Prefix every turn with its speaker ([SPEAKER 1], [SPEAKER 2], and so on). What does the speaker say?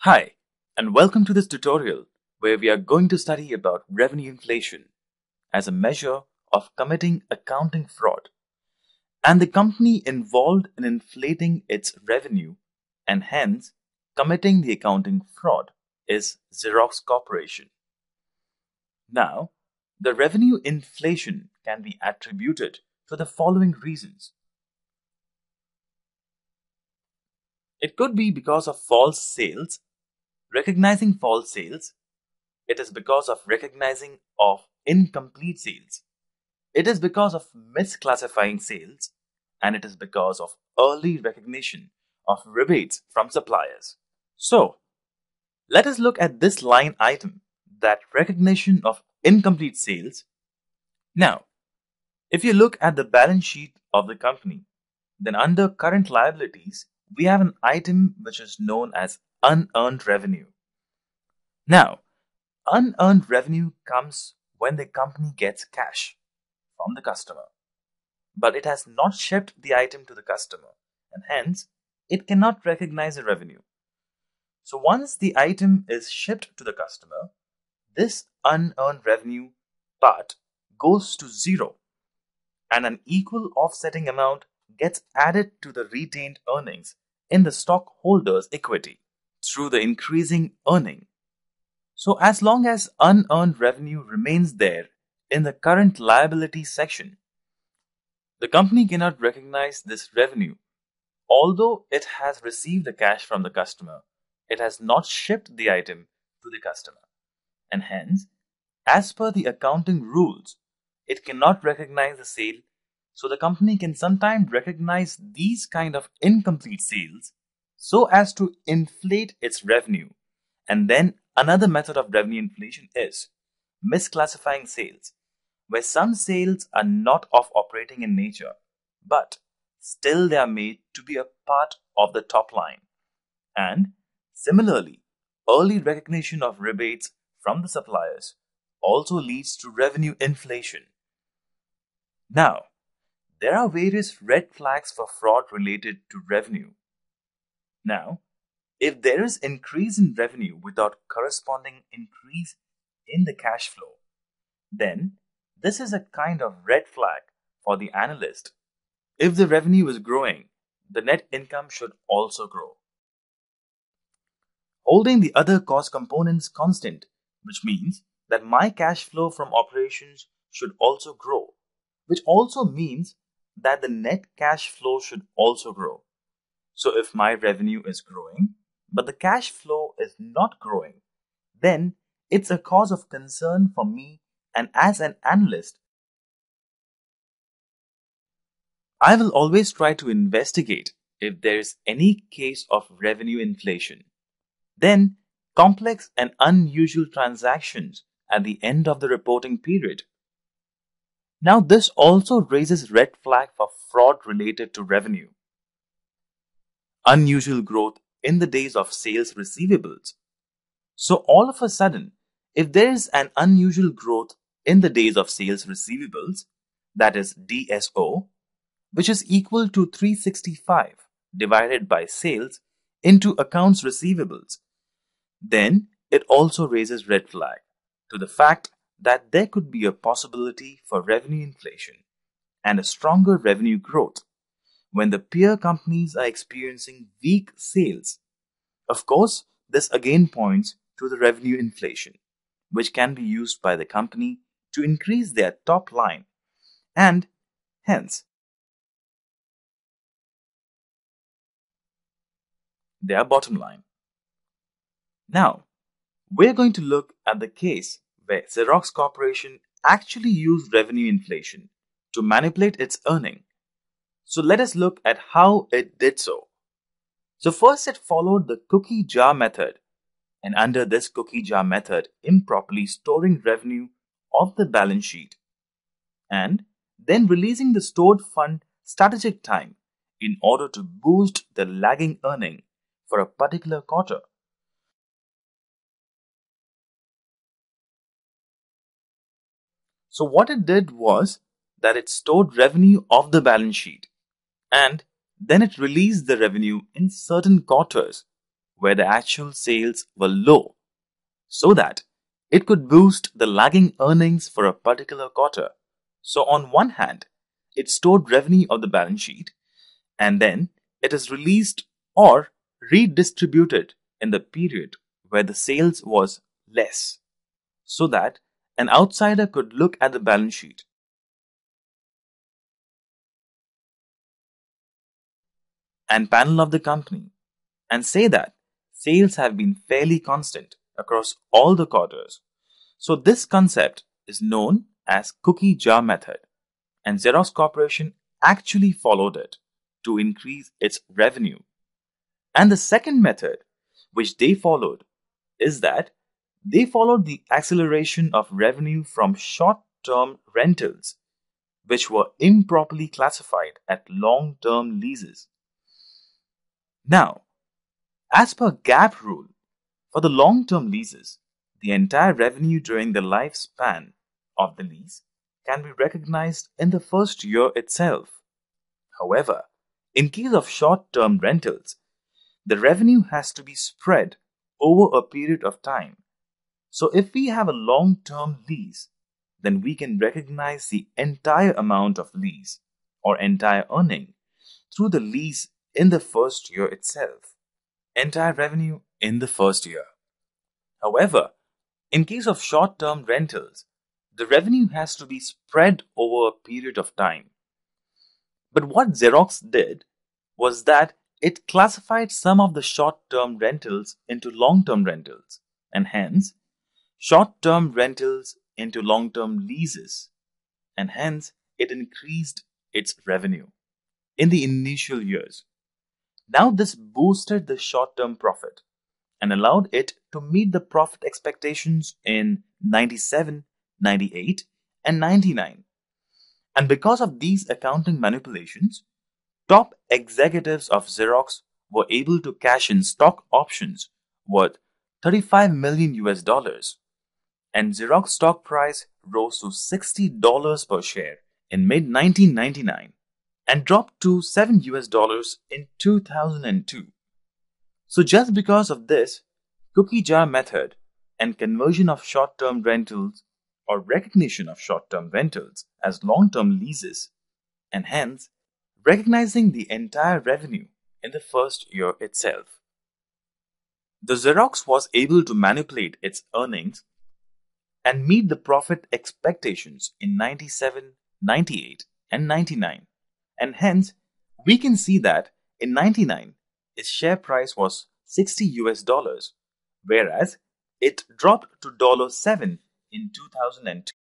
[SPEAKER 1] Hi, and welcome to this tutorial where we are going to study about revenue inflation as a measure of committing accounting fraud and the company involved in inflating its revenue and hence committing the accounting fraud is Xerox Corporation. Now, the revenue inflation can be attributed to the following reasons. It could be because of false sales. Recognizing false sales, it is because of recognizing of incomplete sales. It is because of misclassifying sales, and it is because of early recognition of rebates from suppliers. So, let us look at this line item, that recognition of incomplete sales. Now, if you look at the balance sheet of the company, then under current liabilities, we have an item which is known as unearned revenue. Now, unearned revenue comes when the company gets cash from the customer, but it has not shipped the item to the customer, and hence it cannot recognize the revenue. So once the item is shipped to the customer, this unearned revenue part goes to zero, and an equal offsetting amount gets added to the retained earnings in the stockholders' equity through the increasing earning. So as long as unearned revenue remains there in the current liability section, the company cannot recognize this revenue. Although it has received the cash from the customer, it has not shipped the item to the customer. And hence, as per the accounting rules, it cannot recognize the sale. So the company can sometimes recognize these kind of incomplete sales so as to inflate its revenue. And then another method of revenue inflation is misclassifying sales, where some sales are not of operating in nature, but still they are made to be a part of the top line. And similarly, early recognition of rebates from the suppliers also leads to revenue inflation. Now, there are various red flags for fraud related to revenue. Now, if there is increase in revenue without corresponding increase in the cash flow, then this is a kind of red flag for the analyst. If the revenue is growing, the net income should also grow. Holding the other cost components constant, which means that my cash flow from operations should also grow, which also means that the net cash flow should also grow. So if my revenue is growing, but the cash flow is not growing, then it's a cause of concern for me, and as an analyst, I will always try to investigate if there is any case of revenue inflation. Then, complex and unusual transactions at the end of the reporting period. Now, this also raises red flag for fraud related to revenue. Unusual growth in the days of sales receivables. So all of a sudden, if there is an unusual growth in the days of sales receivables, that is DSO, which is equal to 365 divided by sales into accounts receivables, then it also raises red flag to the fact that there could be a possibility for revenue inflation and a stronger revenue growth when the peer companies are experiencing weak sales. Of course, this again points to the revenue inflation, which can be used by the company to increase their top line and hence their bottom line. Now, we're going to look at the case where Xerox Corporation actually used revenue inflation to manipulate its earning. So let us look at how it did so. So first it followed the cookie jar method, and under this cookie jar method, improperly storing revenue off the balance sheet and then releasing the stored fund strategic time in order to boost the lagging earning for a particular quarter. So what it did was that it stored revenue off the balance sheet and then it released the revenue in certain quarters where the actual sales were low so that it could boost the lagging earnings for a particular quarter. So on one hand, it stored revenue of the balance sheet and then it is released or redistributed in the period where the sales was less so that an outsider could look at the balance sheet and panel of the company and say that sales have been fairly constant across all the quarters. So this concept is known as cookie jar method, and Xerox Corporation actually followed it to increase its revenue. And the second method which they followed is that they followed the acceleration of revenue from short-term rentals which were improperly classified at long-term leases. Now, as per GAAP rule, for the long-term leases, the entire revenue during the lifespan of the lease can be recognized in the first year itself. However, in case of short-term rentals, the revenue has to be spread over a period of time. So if we have a long-term lease, then we can recognize the entire amount of lease or entire earning through the lease in the first year itself. Entire revenue in the first year. However, in case of short-term rentals, the revenue has to be spread over a period of time. But what Xerox did was that it classified some of the short-term rentals into long-term rentals, and hence, short-term rentals into long-term leases, and hence, it increased its revenue in the initial years. Now this boosted the short-term profit and allowed it to meet the profit expectations in 97, 98, and 99. And because of these accounting manipulations, top executives of Xerox were able to cash in stock options worth 35 million US dollars, and Xerox stock price rose to $60 per share in mid-1999 and dropped to $7 US dollars in 2002. So just because of this cookie jar method and conversion of short-term rentals or recognition of short-term rentals as long-term leases, and hence recognizing the entire revenue in the first year itself, the Xerox was able to manipulate its earnings and meet the profit expectations in 97, 98, and 99. And hence, we can see that in 99, its share price was 60 US dollars, whereas it dropped to $7 in 2002.